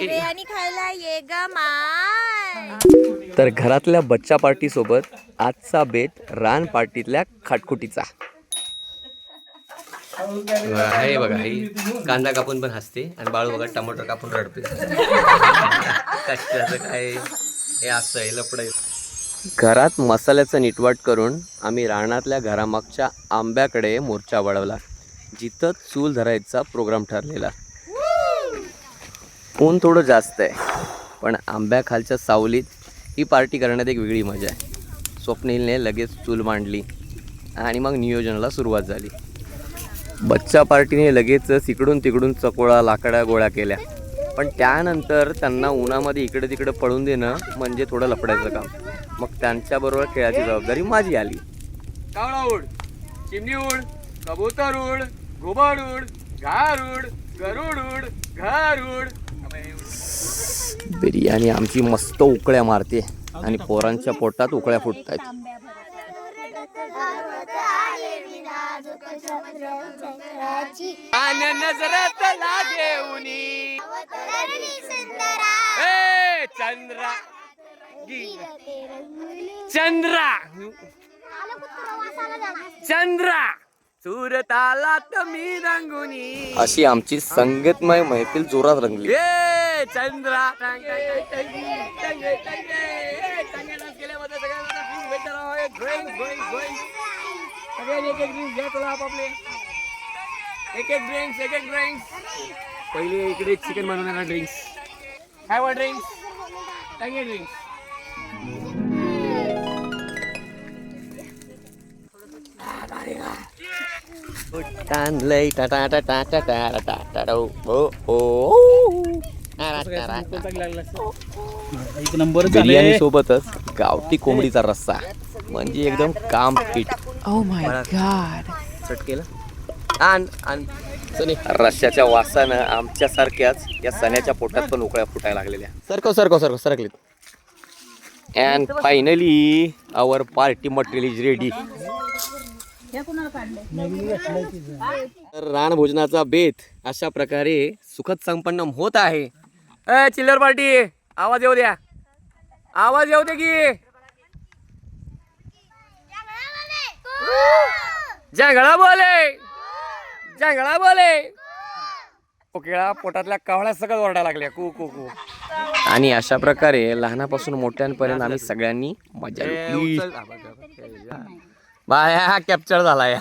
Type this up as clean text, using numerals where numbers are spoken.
बिर्याणी खायला ये ग माय. तर घरातल्या बच्चा पार्टी सोबत आजचा बेत रान पार्टीतल्या खाटखुटीचा आहे बघा. ही कांदा कापून पण हसते आणि बाळू बघा टमाटर कापून रडते. कशाचं काय हे असं आहे लपड. घरात मसाल्याचं नीटवाट करून आम्ही रानातल्या घरामागच्या आंब्याकडे मोर्चा वळवला, जिथं चूल धरायचा प्रोग्राम ठरलेला. ऊन थोडं जास्त आहे, पण आंब्याखालच्या सावलीत ही पार्टी करण्यात एक वेगळी मजा आहे. स्वप्नीलने लगेच चूल मांडली आणि मग नियोजनाला सुरुवात झाली. बच्चा पार्टीने लगेचच इकडून तिकडून चकोळा लाकड्या गोळ्या केल्या, पण त्यानंतर त्यांना उन्हामध्ये इकडे तिकडे पळून देणं म्हणजे थोडं लफडायचं काम. मग त्यांच्याबरोबर खेळाची जबाबदारी माझी आली. कावळा उड, चिमणी उड, कबूतर उड, घुबड उड, घार उड, गरुड उड, घर उड. बिर्याणी आमची मस्त उकळ्या मारते आणि पोरांच्या पोटात उकळ्या फुटतायत. नजरत लागे उनी चंद्रा चंद्रा चंद्रा सुरतालात मी रंगुनी. अशी आमची संगीतमय महफिल जोरात रंगली. चंद्रा एक एक ड्रिंक्स. पहिले इकडे चिकन बनवणारा ड्रिंक्स. काय वा ड्रिंक्स? टांगे ड्रिंक्स. लय टाटा टाटा टाटा टाटा एक नंबर बिर्याणी सोबतच गावठी कोंबडीचा रस्सा म्हणजे एकदम काम फिट. Oh my God. चटकेला आण रश्श्याच्या वासानं आमच्यासारख्याच या सण्याच्या पोटात पण उकळ्या फुटायला लागलेल्या. सरकलीत. And finally our party material is ready. रान भोजनाचा बेत अशा प्रकारे सुखद संपन्न होत आहे. चिल्लर पार्टी आवाज येऊ द्या की. जंगळा बोले कोकिळा पोटातल्या कावळ्या सगळं ओरडायला लागल्या कू कू कू. आणि अशा प्रकारे लहानापासून मोठ्यांपर्यंत आम्ही सगळ्यांनी मजा लुटली. बाया कॅप्चर झालाय.